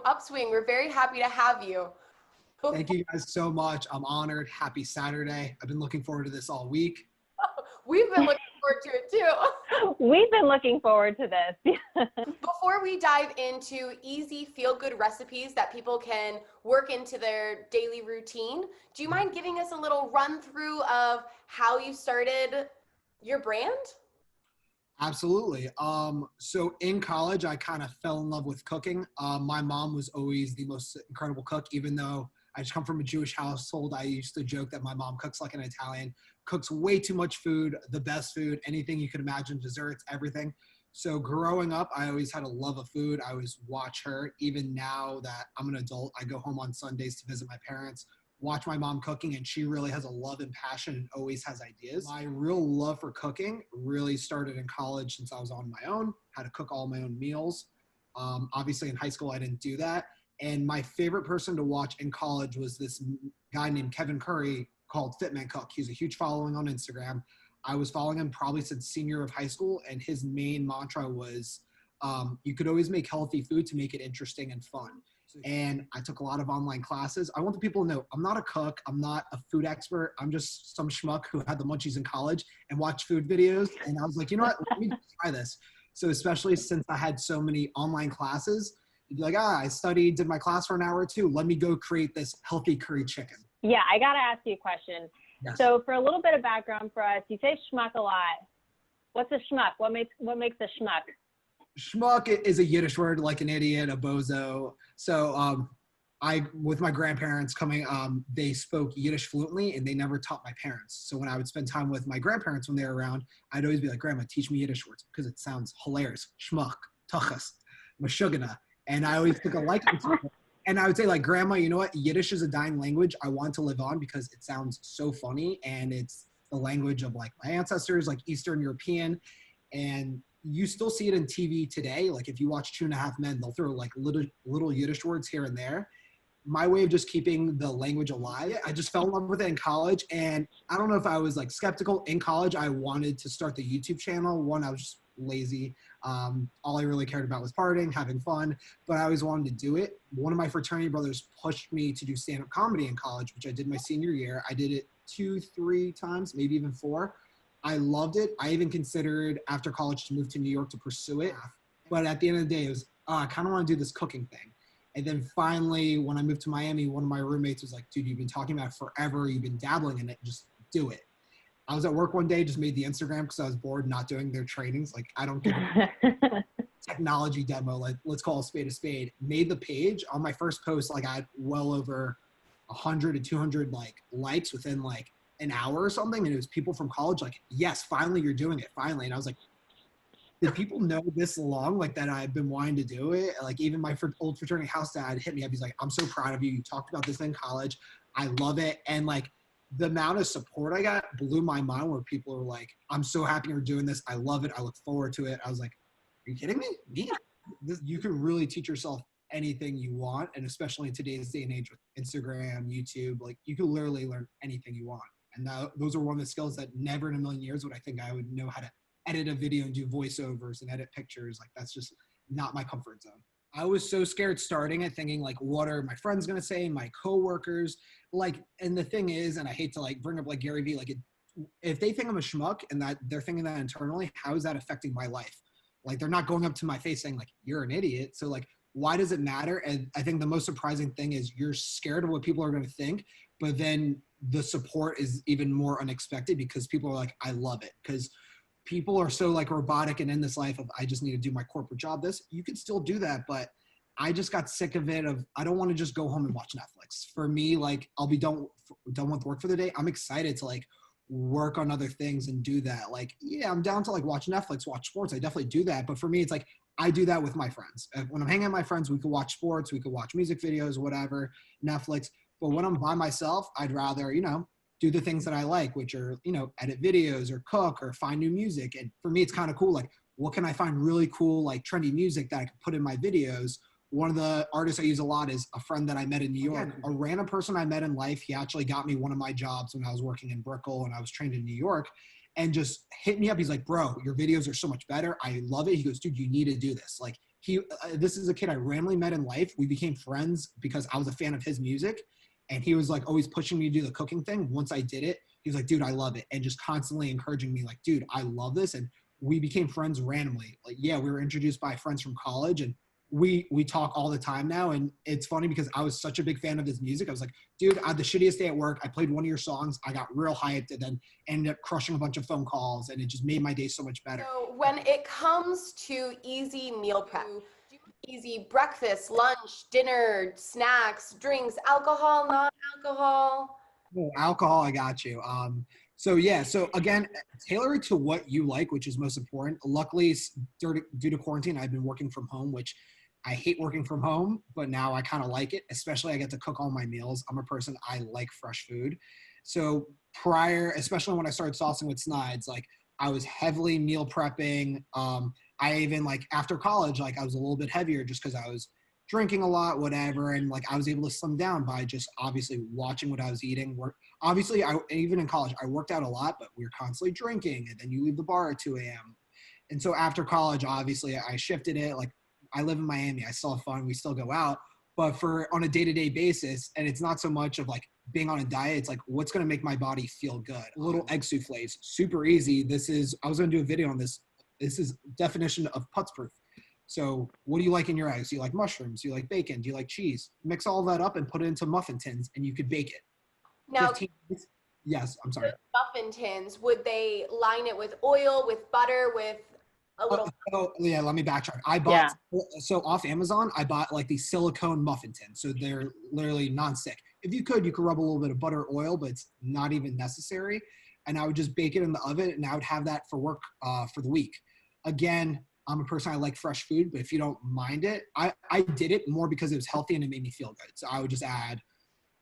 Upswing. We're very happy to have you. Thank you guys so much. I'm honored. Happy Saturday. I've been looking forward to this all week. We've been looking forward to it too. We've been looking forward to this. Before we dive into easy feel-good recipes that people can work into their daily routine, do you mind giving us a little run through of how you started your brand? Absolutely. So in college, I kind of fell in love with cooking. My mom was always the most incredible cook, even though I just come from a Jewish household. I used to joke that my mom cooks like an Italian, cooks way too much food, the best food, anything you could imagine, desserts, everything. So growing up, I always had a love of food. I always watch her. Even now that I'm an adult, I go home on Sundays to visit my parents, watch my mom cooking, and she really has a love and passion and always has ideas. My real love for cooking really started in college since I was on my own, had to cook all my own meals. Obviously in high school, I didn't do that. And my favorite person to watch in college was this guy named Kevin Curry called Fit Man Cook. He's a huge following on Instagram. I was following him probably since senior of high school, and his main mantra was, you could always make healthy food to make it interesting and fun. And I took a lot of online classes. I want the people to know I'm not a cook. I'm not a food expert. I'm just some schmuck who had the munchies in college and watched food videos. And I was like, you know what, let me try this. So especially since I had so many online classes, you'd be like, I studied, did my class for an hour or two. Let me go create this healthy curry chicken. Yeah, I got to ask you a question. Yes. So for a little bit of background for us, you say schmuck a lot. What's a schmuck? What makes a schmuck? Schmuck is a Yiddish word, like an idiot, a bozo. So with my grandparents coming, they spoke Yiddish fluently, and they never taught my parents. So when I would spend time with my grandparents when they were around, I'd always be like, Grandma, teach me Yiddish words, because it sounds hilarious. Schmuck, tuchas, mashugana. And I always took a liking to it. And I would say, like, Grandma, you know what? Yiddish is a dying language I want to live on because it sounds so funny, and it's the language of, like, my ancestors, like Eastern European. And you still see it in TV today. Like, if you watch 2.5 Men, they'll throw, like, little Yiddish words here and there. My way of just keeping the language alive, I just fell in love with it in college. And I don't know if I was, like, skeptical. In college, I wanted to start the YouTube channel. One, I was just lazy. All I really cared about was partying, having fun, but I always wanted to do it. One of my fraternity brothers pushed me to do stand-up comedy in college, which I did my senior year. I did it 2-3 times, maybe even 4. I loved it. I even considered after college to move to New York to pursue it. But at the end of the day, it was, I kind of want to do this cooking thing. And then finally, when I moved to Miami, one of my roommates was like, dude, you've been talking about it forever. You've been dabbling in it. Just do it. I was at work one day, just made the Instagram because I was bored not doing their trainings. Like, I don't get a technology demo. Like, let's call a spade. Made the page. On my first post, like, I had well over 100 to 200 like likes within like an hour or something. And it was people from college like, yes, finally you're doing it, finally. And I was like, did people know this long, like, that I've been wanting to do it? Like, even my old fraternity house dad hit me up. He's like, I'm so proud of you. You talked about this in college. I love it. And like, the amount of support I got blew my mind, where people are like, I'm so happy you're doing this. I love it. I look forward to it. I was like, are you kidding me? You can really teach yourself anything you want. And especially in today's day and age with Instagram, YouTube, like, you can literally learn anything you want. And those are one of the skills that never in a million years would I think I would know how to edit a video and do voiceovers and edit pictures. Like, that's just not my comfort zone. I was so scared starting it, thinking like, what are my friends going to say? My coworkers, like, and the thing is, and I hate to like bring up like Gary Vee, like, if they think I'm a schmuck and that they're thinking that internally, how is that affecting my life? Like, they're not going up to my face saying like, you're an idiot. So like, why does it matter? And I think the most surprising thing is you're scared of what people are going to think, but then the support is even more unexpected because people are like, I love it. Because people are so like robotic and in this life of, I just need to do my corporate job. You can still do that, but I just got sick of it. I don't want to just go home and watch Netflix. For me, like, I'll be done with work for the day. I'm excited to like work on other things and do that. Like, yeah, I'm down to like watch Netflix, watch sports. I definitely do that. But for me, it's like, I do that with my friends. When I'm hanging out with my friends, we could watch sports, we could watch music videos, whatever, Netflix. But when I'm by myself, I'd rather, do the things that I like, which are, edit videos or cook or find new music. And for me, it's kind of cool. Like, what can I find really cool, like trendy music that I can put in my videos? One of the artists I use a lot is a friend that I met in New York. A random person I met in life. He actually got me one of my jobs when I was working in Brickell and I was trained in New York, and just hit me up. He's like, bro, your videos are so much better. I love it. He goes, dude, you need to do this. Like, this is a kid I randomly met in life. We became friends because I was a fan of his music, and he was like always pushing me to do the cooking thing. Once I did it, he was like, dude, I love it, and just constantly encouraging me like, dude, I love this. And we became friends randomly. Like, yeah, we were introduced by friends from college, and we talk all the time now. And it's funny because I was such a big fan of his music. I was like, dude, I had the shittiest day at work. I played one of your songs. I got real hyped, and then ended up crushing a bunch of phone calls, and it just made my day so much better. So when it comes to easy meal prep, easy breakfast, lunch, dinner, snacks, drinks, alcohol, non-alcohol. Oh, alcohol, I got you. So yeah, so again, tailor it to what you like, which is most important. Luckily, due to quarantine, I've been working from home, which I hate working from home, but now I kind of like it. Especially, I get to cook all my meals. I'm a person, I like fresh food. So especially when I started saucing with Snyds, like I was heavily meal prepping. I even like after college, like I was a little bit heavier just because I was drinking a lot, whatever, and like I was able to slim down by just obviously watching what I was eating. Obviously, even in college, I worked out a lot, but we were constantly drinking, and then you leave the bar at 2 a.m. And so after college, obviously, I shifted it. Like I live in Miami, I still have fun, we still go out, but on a day-to-day basis, and it's not so much of like being on a diet, it's like what's going to make my body feel good. Little egg souffles, super easy. I was going to do a video on this. This is definition of putz proof. So what do you like in your eggs? Do you like mushrooms? Do you like bacon? Do you like cheese? Mix all that up and put it into muffin tins, and you could bake it. Now, 15 minutes. Yes, I'm sorry. muffin tins, would they line it with oil, with butter, with a little? Yeah, let me backtrack. So off Amazon, I bought like these silicone muffin tins. So they're literally non-stick. If you could rub a little bit of butter or oil, but it's not even necessary. And I would just bake it in the oven, and I would have that for work for the week. Again, I'm a person, I like fresh food, but if you don't mind it, I did it more because it was healthy and it made me feel good. So I would just add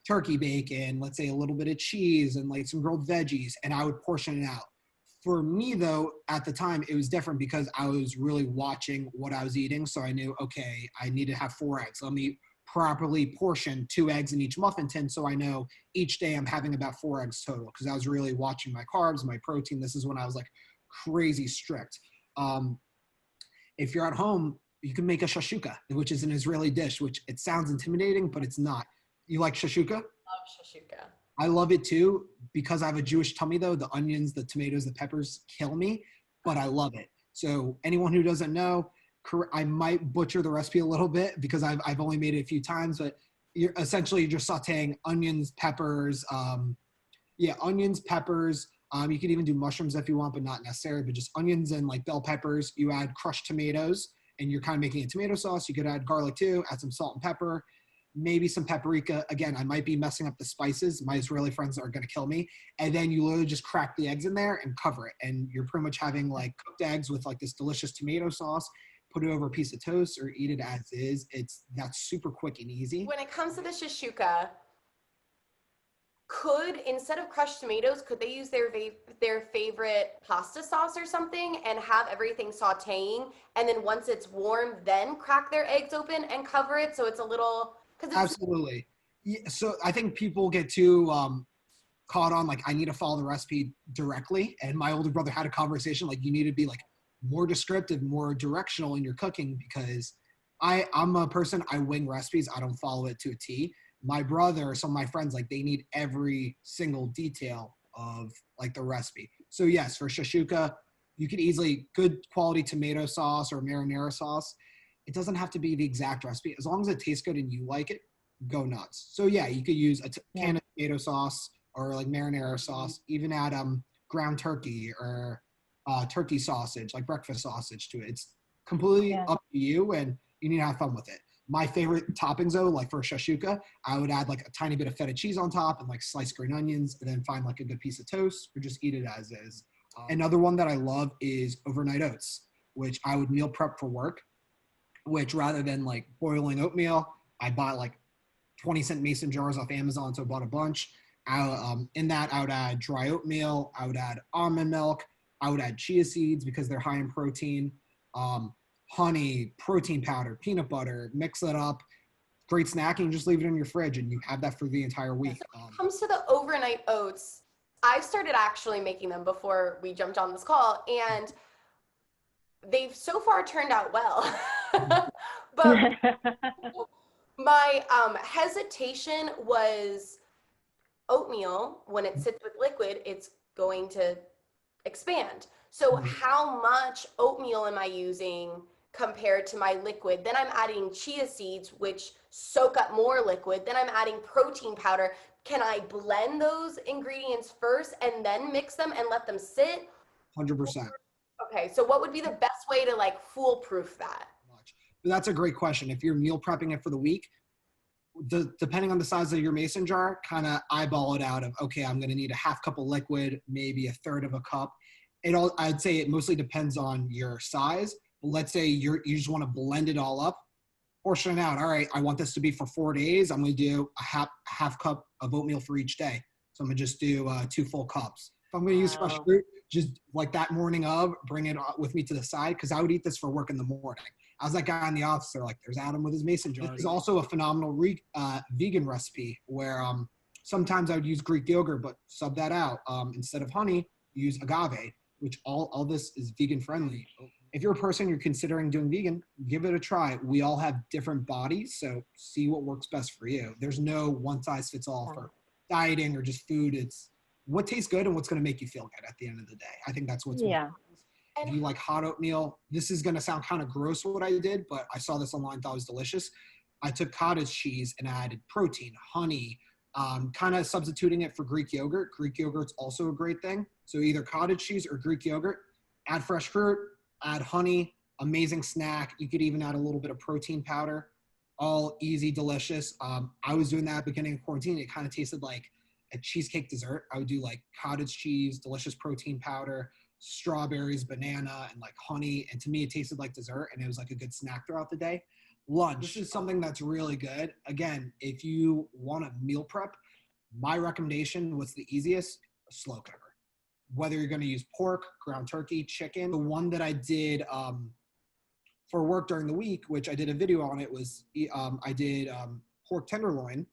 turkey bacon, let's say a little bit of cheese and like some grilled veggies, and I would portion it out. For me though, at the time, it was different because I was really watching what I was eating. So I knew, okay, I need to have 4 eggs. Let me properly portion 2 eggs in each muffin tin. So I know each day I'm having about 4 eggs total because I was really watching my carbs, my protein. This is when I was like crazy strict. If you're at home, you can make a shashuka, which is an Israeli dish, which it sounds intimidating, but it's not. You like shashuka? Love shashuka. I love it too. Because I have a Jewish tummy though, the onions, the tomatoes, the peppers kill me, but I love it. So anyone who doesn't know, I might butcher the recipe a little bit because I've only made it a few times, but you're just sauteing onions, peppers, onions, peppers. You could even do mushrooms if you want, but not necessary, but just onions and like bell peppers. You add crushed tomatoes and you're kind of making a tomato sauce. You could add garlic too, add some salt and pepper, maybe some paprika. Again, I might be messing up the spices. My Israeli friends are going to kill me. And then you literally just crack the eggs in there and cover it. And you're pretty much having like cooked eggs with like this delicious tomato sauce. Put it over a piece of toast or eat it as is. That's super quick and easy. When it comes to the shashuka, instead of crushed tomatoes, could they use their favorite pasta sauce or something and have everything sauteing, and then once it's warm, then crack their eggs open and cover it so it's a little? Absolutely. Yeah, so I think people get too caught on like I need to follow the recipe directly, and my older brother had a conversation like you need to be like more descriptive, more directional in your cooking because I'm a person, I wing recipes, I don't follow it to a T. My brother, some of my friends, like they need every single detail of like the recipe. So yes, for shashuka, you could easily good quality tomato sauce or marinara sauce. It doesn't have to be the exact recipe. As long as it tastes good and you like it, go nuts. So yeah, you could use a can of tomato sauce or like marinara sauce, even add ground turkey or turkey sausage, like breakfast sausage to it. It's completely up to you and you need to have fun with it. My favorite toppings though, like for shashuka, I would add like a tiny bit of feta cheese on top and like sliced green onions and then find like a good piece of toast or just eat it as is. Another one that I love is overnight oats, which I would meal prep for work, which rather than like boiling oatmeal, I bought like 20-cent mason jars off Amazon. So I bought a bunch. In that, I would add dry oatmeal. I would add almond milk. I would add chia seeds because they're high in protein. Honey, protein powder, peanut butter, mix it up. Great snacking, just leave it in your fridge and you have that for the entire week. When it comes to the overnight oats, I started actually making them before we jumped on this call and they've so far turned out well. But my hesitation was oatmeal, when it sits with liquid, it's going to expand. So how much oatmeal am I using compared to my liquid? Then I'm adding chia seeds, which soak up more liquid. Then I'm adding protein powder. Can I blend those ingredients first and then mix them and let them sit? 100%. Okay, so what would be the best way to like foolproof that? That's a great question. If you're meal prepping it for the week, depending on the size of your mason jar, kind of eyeball it out of, okay, I'm going to need a half cup of liquid, maybe a third of a cup. I'd say it mostly depends on your size. Let's say you just want to blend it all up, portion it out. All right, I want this to be for 4 days. I'm going to do a half cup of oatmeal for each day. So I'm going to just do 2 full cups. If I'm going to use fresh fruit, just like that morning of, bring it with me to the side, because I would eat this for work in the morning. I was that guy in the office. They're like, there's Adam with his mason jar. There's also a phenomenal vegan recipe where sometimes I would use Greek yogurt, but sub that out. Instead of honey, use agave, which all this is vegan friendly. If you're a person you're considering doing vegan, give it a try. We all have different bodies, so see what works best for you. There's no one size fits all for dieting or just food. It's what tastes good and what's going to make you feel good at the end of the day. I think that's what's important. If you like hot oatmeal, this is going to sound kind of gross what I did, but I saw this online, thought it was delicious. I took cottage cheese and added protein, honey, kind of substituting it for Greek yogurt. Greek yogurt's also a great thing. So either cottage cheese or Greek yogurt, add fresh fruit, add honey, amazing snack. You could even add a little bit of protein powder, all easy, delicious. I was doing that at the beginning of quarantine. It kind of tasted like a cheesecake dessert. I would do like cottage cheese, delicious protein powder, strawberries, banana, and like honey. And to me, it tasted like dessert, and it was like a good snack throughout the day. Lunch is something that's really good. Again, if you want to meal prep, my recommendation, what's the easiest? A slow cooker. Whether you're going to use pork, ground turkey, chicken. The one that I did for work during the week, which I did a video on it, was I did pork tenderloin.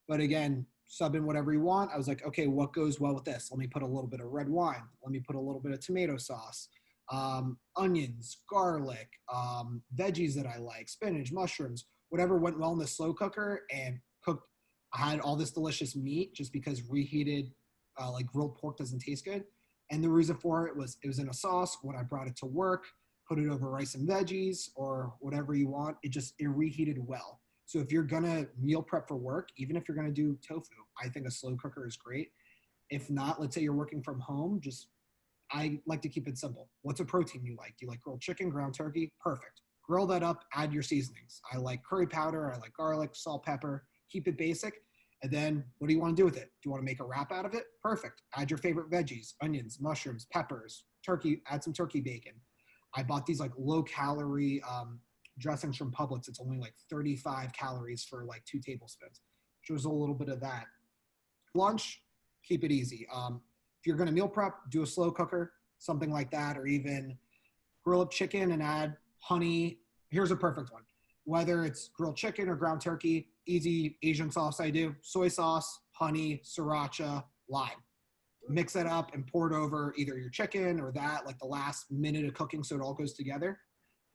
But again, sub in whatever you want. I was like, okay, what goes well with this? Let me put a little bit of red wine. Let me put a little bit of tomato sauce, onions, garlic, veggies that I like, spinach, mushrooms, whatever went well in the slow cooker, and cooked. I had all this delicious meat just because reheated like grilled pork doesn't taste good. And the reason for it was in a sauce. When I brought it to work, put it over rice and veggies or whatever you want, it reheated well. So if you're gonna meal prep for work, even if you're gonna do tofu, I think a slow cooker is great. If not, let's say you're working from home, I like to keep it simple. What's a protein you like? Do you like grilled chicken, ground turkey? Perfect. Grill that up, add your seasonings. I like curry powder, I like garlic, salt, pepper, keep it basic. And then what do you want to do with it? Do you want to make a wrap out of it? Perfect. Add your favorite veggies, onions, mushrooms, peppers, turkey, add some turkey bacon. I bought these like low calorie dressings from Publix. It's only like 35 calories for like 2 tablespoons. So there's a little bit of that. Lunch, keep it easy. If you're going to meal prep, do a slow cooker, something like that, or even grill up chicken and add honey. Here's a perfect one. Whether it's grilled chicken or ground turkey, easy Asian sauce I do, soy sauce, honey, sriracha, lime. Mix it up and pour it over either your chicken or that, like the last minute of cooking so it all goes together.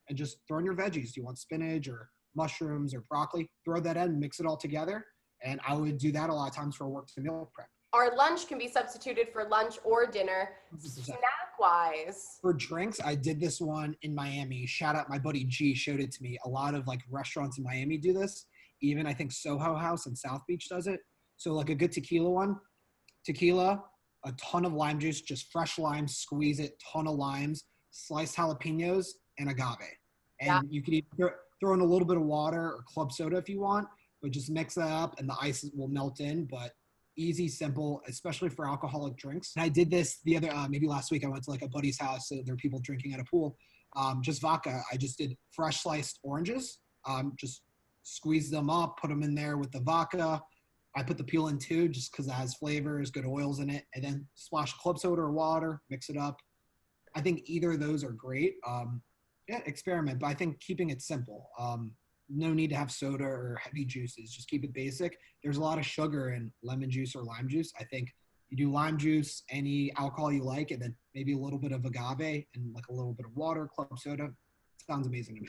And just throw in your veggies. Do you want spinach or mushrooms or broccoli? Throw that in, mix it all together. And I would do that a lot of times for work to meal prep. Our lunch can be substituted for lunch or dinner. 100%. Snack-wise. For drinks, I did this one in Miami. Shout out, my buddy G showed it to me. A lot of like restaurants in Miami do this. Even I think Soho House in South Beach does it. So like a good tequila one. Tequila, a ton of lime juice, just fresh limes, squeeze it, ton of limes, sliced jalapenos, and agave. And you can even throw in a little bit of water or club soda if you want, but just mix that up and the ice will melt in. But easy, simple, especially for alcoholic drinks. And I did this the other, maybe last week. I went to like a buddy's house. So there were people drinking at a pool. Just vodka. I just did fresh sliced oranges. Just squeeze them up, put them in there with the vodka. I put the peel in too, just because it has flavors, good oils in it, and then splash club soda or water, mix it up. I think either of those are great. Experiment, but I think keeping it simple. No need to have soda or heavy juices. Just keep it basic. There's a lot of sugar in lemon juice or lime juice. I think you do lime juice, any alcohol you like, and then maybe a little bit of agave and like a little bit of water, club soda. Sounds amazing to me.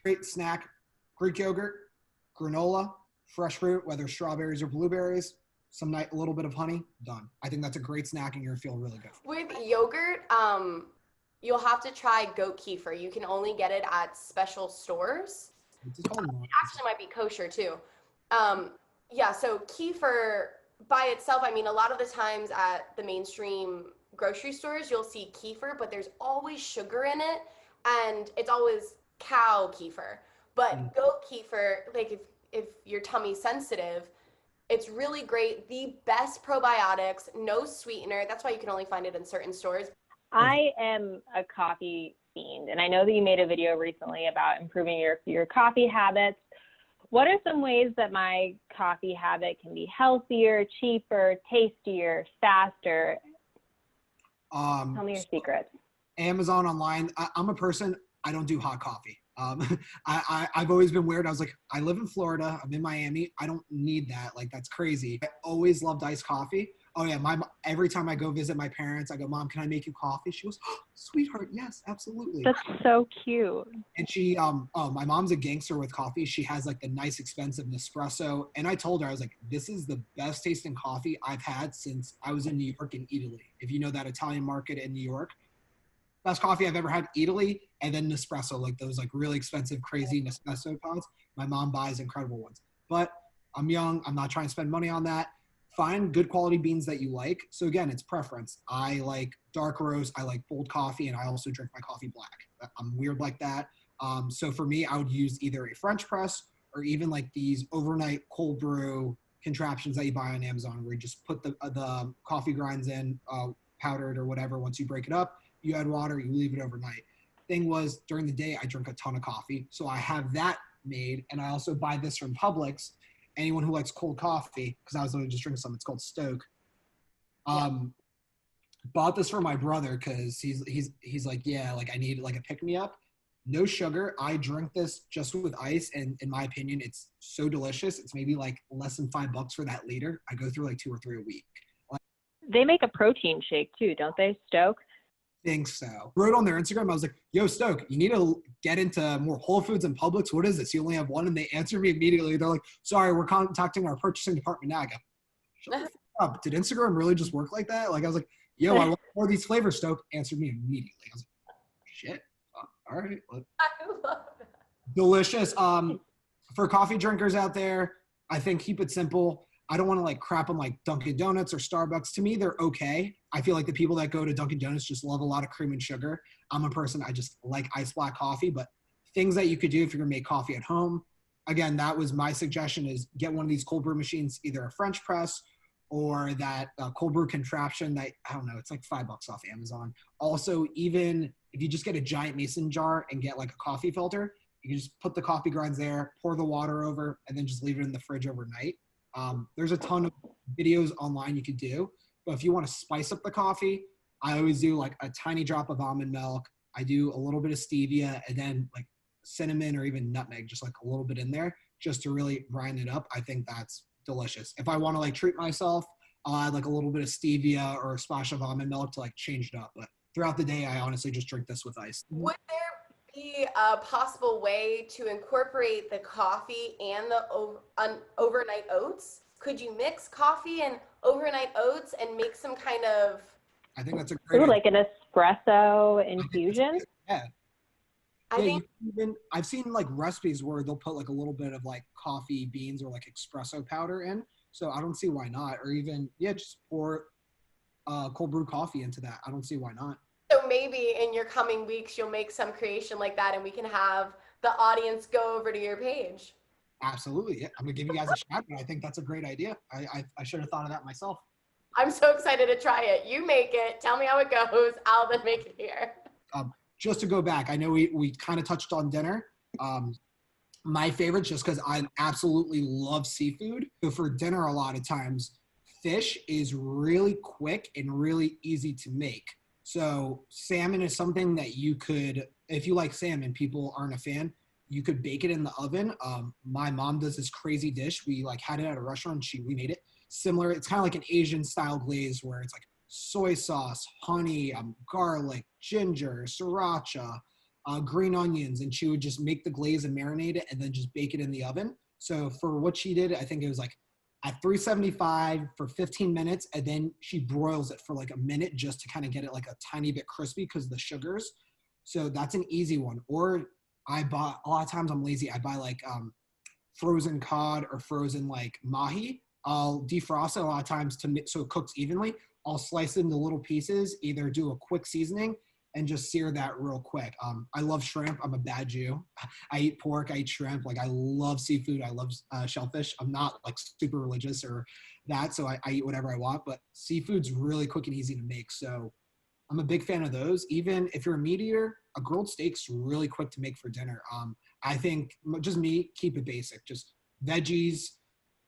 Great snack, Greek yogurt, granola, fresh fruit, whether strawberries or blueberries, a little bit of honey, done. I think that's a great snack and you're gonna feel really good. With yogurt, you'll have to try goat kefir. You can only get it at special stores. What's it called? It actually might be kosher too. Yeah, so kefir by itself, I mean, a lot of the times at the mainstream grocery stores, you'll see kefir, but there's always sugar in it, and it's always cow kefir. But goat kefir, like if your tummy's sensitive, it's really great. The best probiotics, no sweetener. That's why you can only find it in certain stores. I am a coffee fiend, and I know that you made a video recently about improving your coffee habits. What are some ways that my coffee habit can be healthier, cheaper, tastier, faster? Tell me your secrets. Amazon online. I'm a person, I don't do hot coffee. I've always been weird. I was like, I live in Florida. I'm in Miami. I don't need that. Like, that's crazy. I always loved iced coffee. Oh yeah, every time I go visit my parents, I go, Mom, can I make you coffee? She goes, oh, sweetheart, yes, absolutely. That's so cute. And she, my mom's a gangster with coffee. She has like the nice expensive Nespresso. And I told her, I was like, this is the best tasting coffee I've had since I was in New York and Italy. If you know that Italian market in New York. Best coffee I've ever had, Italy, and then Nespresso, like those like really expensive, crazy Nespresso pods. My mom buys incredible ones. But I'm young. I'm not trying to spend money on that. Find good quality beans that you like. So again, it's preference. I like dark roast. I like bold coffee, and I also drink my coffee black. I'm weird like that. So for me, I would use either a French press or even like these overnight cold brew contraptions that you buy on Amazon, where you just put the coffee grinds in, powdered or whatever. Once you break it up, you add water, you leave it overnight. Thing was, during the day, I drink a ton of coffee. So I have that made, and I also buy this from Publix. Anyone who likes cold coffee, because I was literally just drinking some, it's called Stoke. Bought this for my brother because he's like, yeah, like I need like a pick-me-up. No sugar. I drink this just with ice, and in my opinion, it's so delicious. It's maybe like less than $5 for that liter. I go through like 2 or 3 a week. They make a protein shake too, don't they, Stoke? Think so. Wrote on their Instagram, I was like, yo, Stoke, you need to get into more Whole Foods and Publix. What is this? You only have one? And they answered me immediately. They're like, sorry, we're contacting our purchasing department now. I go, shut the fuck up. Did Instagram really just work like that? Like, I was like, yo, I want more of these flavors, Stoke. Answered me immediately. I was like, shit. All right. I love that. Delicious. For coffee drinkers out there, I think keep it simple. I don't want to like crap on like Dunkin' Donuts or Starbucks. To me, they're okay. I feel like the people that go to Dunkin' Donuts just love a lot of cream and sugar. I'm a person, I just like ice black coffee, but things that you could do if you're gonna make coffee at home. Again, that was my suggestion, is get one of these cold brew machines, either a French press or that cold brew contraption that, I don't know, it's like $5 off Amazon. Also, even if you just get a giant mason jar and get like a coffee filter, you can just put the coffee grinds there, pour the water over, and then just leave it in the fridge overnight. There's a ton of videos online you could do, but if you want to spice up the coffee, I always do like a tiny drop of almond milk. I do a little bit of stevia, and then like cinnamon or even nutmeg, just like a little bit in there just to really grind it up. I think that's delicious. If I want to like treat myself, I'll add like a little bit of stevia or a splash of almond milk to like change it up. But throughout the day, I honestly just drink this with ice. Would there be a possible way to incorporate the coffee and the overnight oats? Could you mix coffee and overnight oats and make some kind of... I think that's a great Ooh, like an espresso infusion? Yeah. I think I've seen like recipes where they'll put like a little bit of like coffee beans or like espresso powder in. So I don't see why not. Or even, just pour cold brew coffee into that. I don't see why not. so. Maybe in your coming weeks, you'll make some creation like that, and we can have the audience go over to your page. Absolutely. Yeah. I'm gonna give you guys a shout out. I think that's a great idea. I should have thought of that myself. I'm so excited to try it. You make it. Tell me how it goes. I'll then make it here. Just to go back, I know we kind of touched on dinner. My favorite, just because I absolutely love seafood. So for dinner, a lot of times, fish is really quick and really easy to make. So salmon is something that you could, if you like salmon, people aren't a fan, you could bake it in the oven. My mom does this crazy dish. We like had it at a restaurant. We made it similar. It's kind of like an Asian style glaze where it's like soy sauce, honey, garlic, ginger, sriracha, green onions, and she would just make the glaze and marinate it and then just bake it in the oven. So for what she did, I think it was like at 375 for 15 minutes, and then she broils it for like a minute just to kind of get it like a tiny bit crispy because of the sugars. So that's an easy one. Or I bought, a lot of times I'm lazy, I buy like frozen cod or frozen like mahi. I'll defrost it a lot of times so it cooks evenly. I'll slice it into little pieces, either do a quick seasoning and just sear that real quick. I love shrimp. I'm a bad Jew. I eat pork, I eat shrimp. Like I love seafood. I love shellfish. I'm not like super religious or that, so I eat whatever I want, but seafood's really quick and easy to make. So I'm a big fan of those. Even if you're a meat eater, a grilled steak's really quick to make for dinner. I think just meat, keep it basic. Just veggies,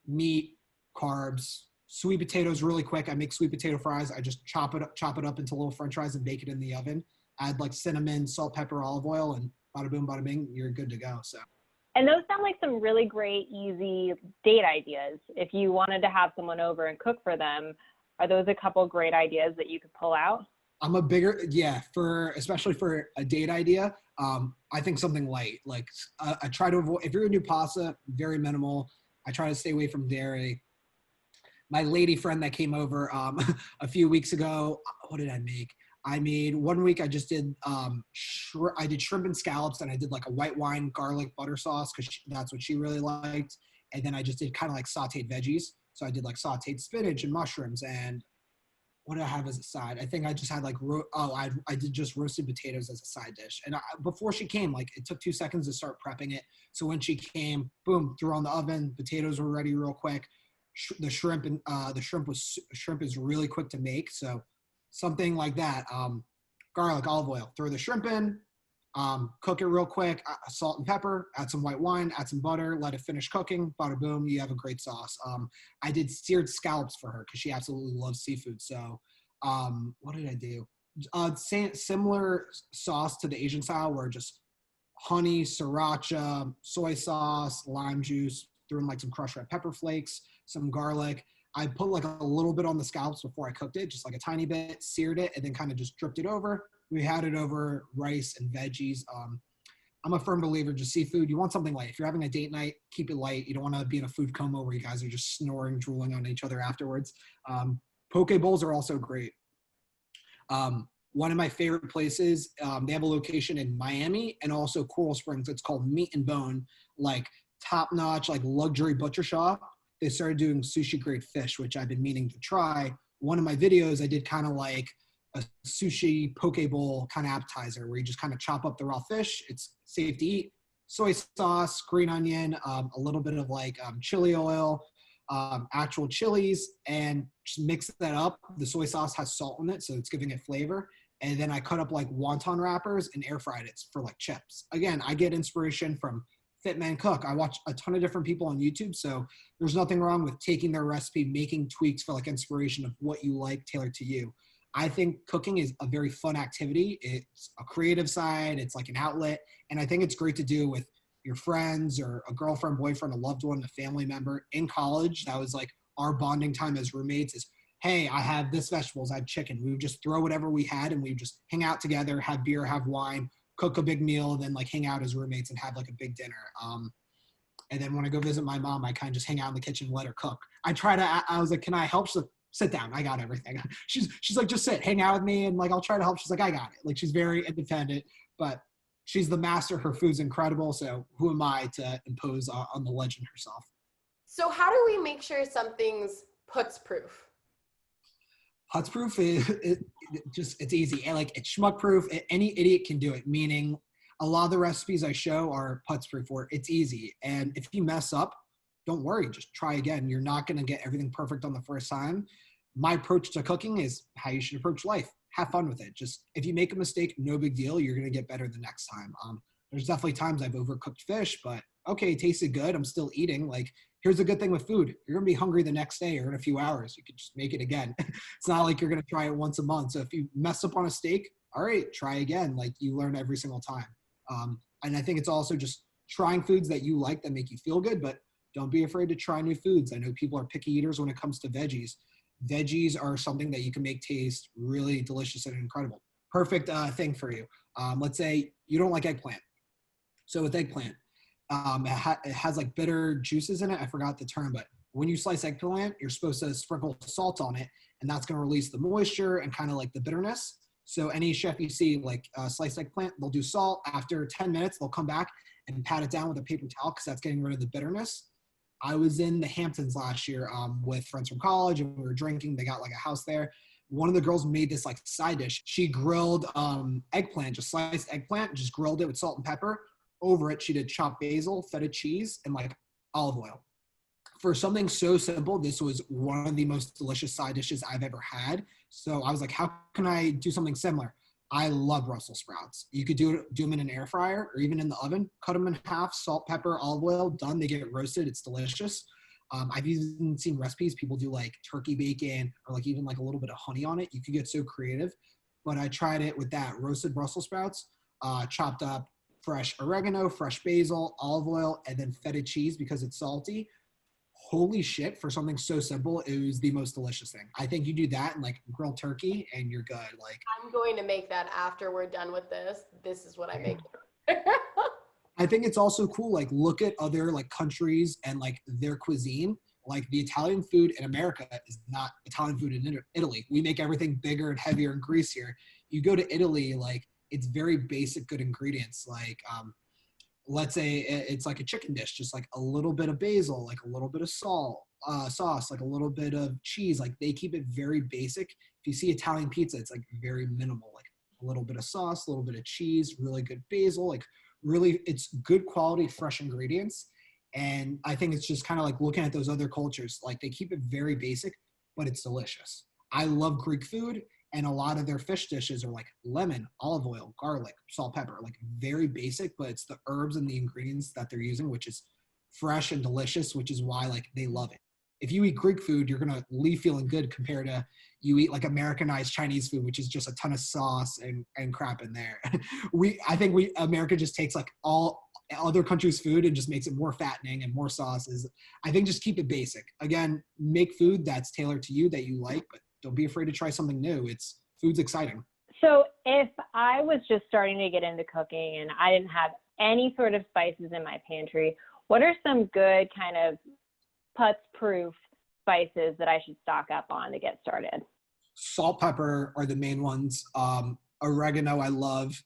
meat, carbs, sweet potatoes really quick. I make sweet potato fries. I just chop it up into little French fries and bake it in the oven. Add like cinnamon, salt, pepper, olive oil, and bada boom, bada bing, you're good to go. So. And those sound like some really great, easy date ideas. If you wanted to have someone over and cook for them, are those a couple great ideas that you could pull out? I'm a bigger, especially for a date idea. I think something light, like I try to avoid, if you're gonna do pasta, very minimal. I try to stay away from dairy. My lady friend that came over a few weeks ago, what did I make? I made, one week I just did, I did shrimp and scallops, and I did like a white wine garlic butter sauce because that's what she really liked. And then I just did kind of like sauteed veggies. So I did like sauteed spinach and mushrooms, and what did I have as a side? I think I just had like, I did just roasted potatoes as a side dish. And before she came, like it took 2 seconds to start prepping it. So when she came, boom, threw on the oven, potatoes were ready real quick. The shrimp is really quick to make. So something like that. Garlic, olive oil, throw the shrimp in, cook it real quick, salt and pepper, add some white wine, add some butter, let it finish cooking, bada boom, you have a great sauce. I did seared scallops for her because she absolutely loves seafood. So what did I do? Similar sauce to the Asian style, where just honey, sriracha, soy sauce, lime juice, threw in like some crushed red pepper flakes, some garlic. I put like a little bit on the scallops before I cooked it, just like a tiny bit, seared it, and then kind of just dripped it over. We had it over rice and veggies. I'm a firm believer, just seafood. You want something light. If you're having a date night, keep it light. You don't want to be in a food coma where you guys are just snoring, drooling on each other afterwards. Poke bowls are also great. One of my favorite places, they have a location in Miami and also Coral Springs. It's called Meat and Bone, like top-notch, like luxury butcher shop. They started doing sushi grade fish, which I've been meaning to try. One of my videos, I did kind of like a sushi poke bowl kind of appetizer where you just kind of chop up the raw fish. It's safe to eat. Soy sauce, green onion, a little bit of like chili oil, actual chilies, and just mix that up. The soy sauce has salt in it, so it's giving it flavor. And then I cut up like wonton wrappers and air fried it for like chips. Again, I get inspiration from Fit Man Cook. I watch a ton of different people on YouTube, so there's nothing wrong with taking their recipe, making tweaks for like inspiration of what you like tailored to you. I think cooking is a very fun activity. It's a creative side. It's like an outlet. And I think it's great to do with your friends or a girlfriend, boyfriend, a loved one, a family member. In college, that was like our bonding time as roommates is, hey, I have this vegetables, I have chicken. We would just throw whatever we had and we would just hang out together, have beer, have wine, cook a big meal, and then like hang out as roommates and have like a big dinner. And then when I go visit my mom, I kind of just hang out in the kitchen, let her cook. I was like, can I help? She's like, sit down. I got everything. She's like, just sit, hang out with me. And like, I'll try to help. She's like, I got it. Like, she's very independent, but she's the master. Her food's incredible. So who am I to impose on the legend herself? So how do we make sure something's puts proof? Putz proof is it's easy. And like it's schmuck proof. Any idiot can do it. Meaning a lot of the recipes I show are putz proof where it's easy. And if you mess up, don't worry, just try again. You're not going to get everything perfect on the first time. My approach to cooking is how you should approach life. Have fun with it. Just if you make a mistake, no big deal. You're going to get better the next time. There's definitely times I've overcooked fish, but okay, it tasted good. I'm still eating. Like, here's a good thing with food. You're going to be hungry the next day or in a few hours. You could just make it again. It's not like you're going to try it once a month. So if you mess up on a steak, all right, try again. Like, you learn every single time. And I think it's also just trying foods that you like that make you feel good, but don't be afraid to try new foods. I know people are picky eaters when it comes to veggies. Veggies are something that you can make taste really delicious and incredible. perfect thing for you. Let's say you don't like eggplant. So with eggplant, it has like bitter juices in it. I forgot the term, but when you slice eggplant, you're supposed to sprinkle salt on it, and that's going to release the moisture and kind of like the bitterness. So any chef you see like sliced eggplant, they'll do salt. After 10 minutes, they'll come back and pat it down with a paper towel because that's getting rid of the bitterness. I was in the Hamptons last year with friends from college, and we were drinking. They got like a house there. One of the girls made this like side dish. She grilled eggplant, just sliced eggplant, just grilled it with salt and pepper. Over it, she did chopped basil, feta cheese, and like olive oil. For something so simple, this was one of the most delicious side dishes I've ever had. So I was like, how can I do something similar? I love Brussels sprouts. You could do them in an air fryer or even in the oven. Cut them in half, salt, pepper, olive oil, done. They get roasted. It's delicious. I've even seen recipes. People do like turkey bacon or like even like a little bit of honey on it. You could get so creative. But I tried it with that roasted Brussels sprouts, chopped up fresh oregano, fresh basil, olive oil, and then feta cheese because it's salty. Holy shit, for something so simple, it was the most delicious thing. I think you do that and like grilled turkey and you're good. Like, I'm going to make that after we're done with this. This is what I make. I think it's also cool, like look at other like countries and like their cuisine. Like the Italian food in America is not Italian food in Italy. We make everything bigger and heavier and greasier. You go to Italy, like it's very basic good ingredients. Like let's say it's like a chicken dish, just like a little bit of basil, like a little bit of salt, sauce, like a little bit of cheese. Like they keep it very basic. If you see Italian pizza, it's like very minimal, like a little bit of sauce, a little bit of cheese, really good basil, like really it's good quality, fresh ingredients. And I think it's just kind of like looking at those other cultures, like they keep it very basic, but it's delicious. I love Greek food, and a lot of their fish dishes are like lemon, olive oil, garlic, salt, pepper, like very basic, but it's the herbs and the ingredients that they're using, which is fresh and delicious, which is why like they love it. If you eat Greek food, you're going to leave feeling good compared to you eat like Americanized Chinese food, which is just a ton of sauce and crap in there. I think America just takes like all other countries' food and just makes it more fattening and more sauces. I think just keep it basic. Again, make food that's tailored to you that you like, but don't be afraid to try something new. Food's exciting. So if I was just starting to get into cooking and I didn't have any sort of spices in my pantry, what are some good kind of putz-proof spices that I should stock up on to get started? Salt, pepper are the main ones. Oregano, I love.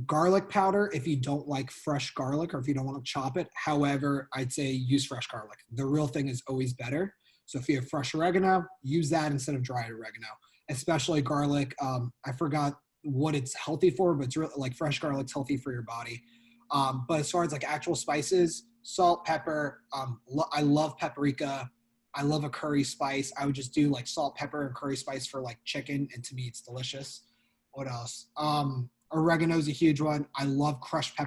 Garlic powder, if you don't like fresh garlic or if you don't want to chop it. However, I'd say use fresh garlic. The real thing is always better. So if you have fresh oregano, use that instead of dried oregano, especially garlic. I forgot what it's healthy for, but it's really like fresh garlic's healthy for your body. But as far as like actual spices, salt, pepper, I love paprika. I love a curry spice. I would just do like salt, pepper, and curry spice for like chicken. And to me, it's delicious. What else? Oregano is a huge one. I love crushed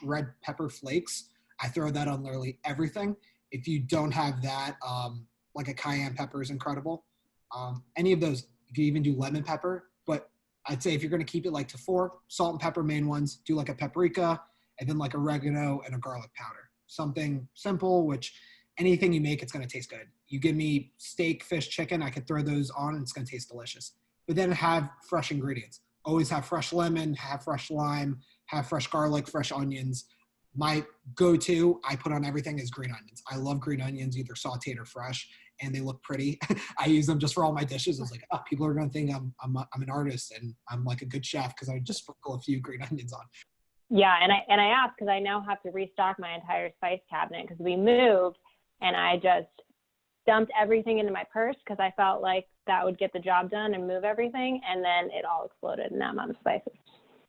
red pepper flakes. I throw that on literally everything. If you don't have that, like a cayenne pepper is incredible. Any of those, you can even do lemon pepper. But I'd say if you're going to keep it like to 4, salt and pepper main ones, do like a paprika, and then like oregano and a garlic powder. Something simple, which anything you make, it's going to taste good. You give me steak, fish, chicken, I could throw those on and it's going to taste delicious. But then have fresh ingredients. Always have fresh lemon, have fresh lime, have fresh garlic, fresh onions. My go-to, I put on everything is green onions. I love green onions, either sauteed or fresh, and they look pretty. I use them just for all my dishes. I was like, oh, people are going to think I'm an artist and I'm like a good chef because I just sprinkle a few green onions on. Yeah, and I asked because I now have to restock my entire spice cabinet because we moved and I just dumped everything into my purse because I felt like that would get the job done and move everything, and then it all exploded in that amount of spices.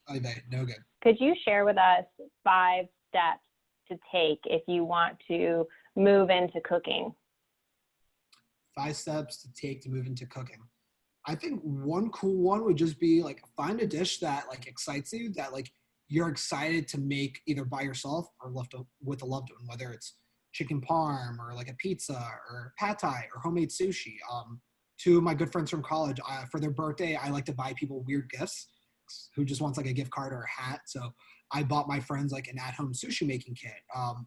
Oh, no good. Could you share with us 5 steps to take if you want to move into cooking? 5 steps to take to move into cooking. I think one cool one would just be like find a dish that like excites you, that like you're excited to make either by yourself or with a loved one, whether it's chicken parm or like a pizza or pad thai or homemade sushi. 2 of my good friends from college, for their birthday, I like to buy people weird gifts. Who just wants like a gift card or a hat. So I bought my friends like an at-home sushi making kit.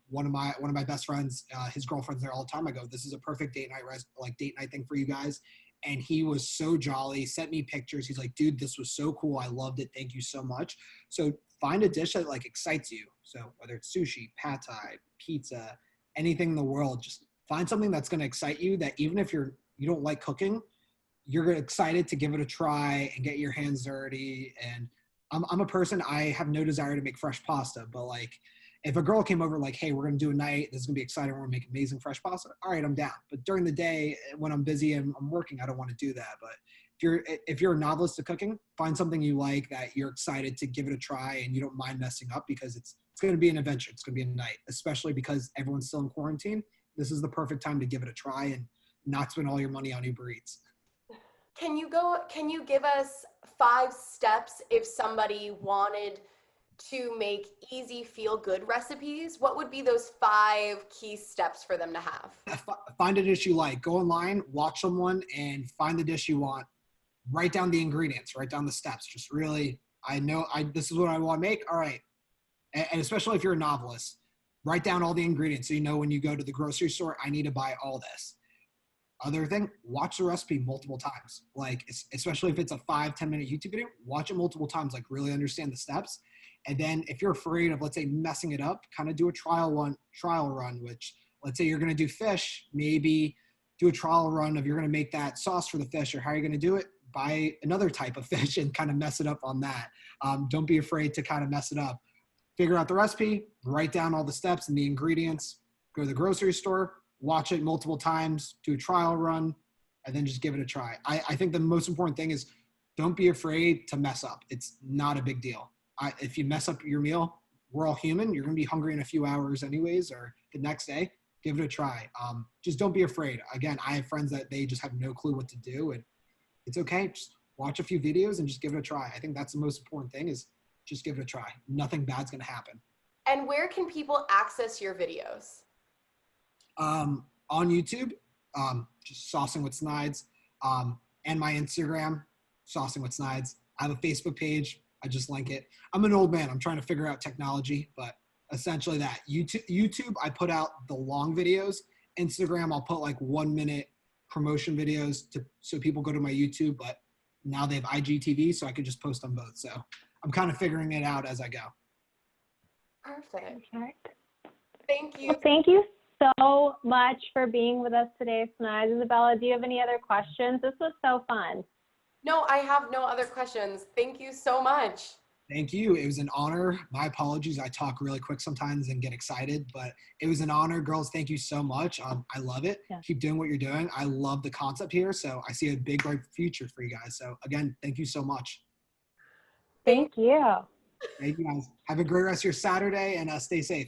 One of my best friends, his girlfriend's there all the time. I go, this is a perfect date night thing for you guys. and he was so jolly, sent me pictures. He's like, dude, this was so cool. I loved it. Thank you so much. So find a dish that like excites you. So whether it's sushi, pad thai, pizza, anything in the world, just find something that's going to excite you, that even if you don't like cooking, you're excited to give it a try and get your hands dirty. And I'm a person, I have no desire to make fresh pasta, but like if a girl came over like, hey, we're going to do a night, this is going to be exciting, we're going to make amazing fresh pasta, all right, I'm down. But during the day when I'm busy and I'm working, I don't want to do that. But if you're a novice to cooking, find something you like that you're excited to give it a try and you don't mind messing up, because it's going to be an adventure. It's going to be a night, especially because everyone's still in quarantine. This is the perfect time to give it a try and not spend all your money on Uber Eats. Can you give us 5 steps if somebody wanted to make easy feel good recipes? What would be those 5 key steps for them to have? Find a dish you like. Go online, watch someone, and find the dish you want. Write down the ingredients, write down the steps. Just really, this is what I want to make. All right. And especially if you're a novelist, write down all the ingredients so you know when you go to the grocery store, I need to buy all this. Other thing, watch the recipe multiple times. Like, especially if it's a 5-10 minute YouTube video, watch it multiple times, like really understand the steps. And then if you're afraid of, let's say, messing it up, kind of do a trial run, which let's say you're going to do fish, maybe do a trial run of, you're going to make that sauce for the fish, or how you're going to do it, buy another type of fish and kind of mess it up on that. Don't be afraid to kind of mess it up. Figure out the recipe, write down all the steps and the ingredients, go to the grocery store, watch it multiple times, do a trial run, and then just give it a try. I think the most important thing is don't be afraid to mess up. It's not a big deal. If you mess up your meal, we're all human. You're going to be hungry in a few hours anyways, or the next day. Give it a try. Just don't be afraid. Again, I have friends that they just have no clue what to do, and it's okay. Just watch a few videos and just give it a try. I think that's the most important thing, is just give it a try. Nothing bad's going to happen. And where can people access your videos? On YouTube, just Saucing with Snyds, and my Instagram, Saucing with Snyds. I have a Facebook page. I just link it. I'm an old man. I'm trying to figure out technology, but essentially that. YouTube, I put out the long videos. Instagram, I'll put like 1 minute promotion videos so people go to my YouTube, but now they have IGTV, so I could just post on both. So I'm kind of figuring it out as I go. Perfect. Perfect. Thank you. Well, thank you so much for being with us today, Snyds. Isabella, do you have any other questions? This was so fun. No, I have no other questions. Thank you so much. Thank you. It was an honor. My apologies. I talk really quick sometimes and get excited, but it was an honor. Girls, thank you so much. I love it. Yeah. Keep doing what you're doing. I love the concept here. So I see a big, bright future for you guys. So again, thank you so much. Thank you. Thank you guys. Have a great rest of your Saturday, and stay safe.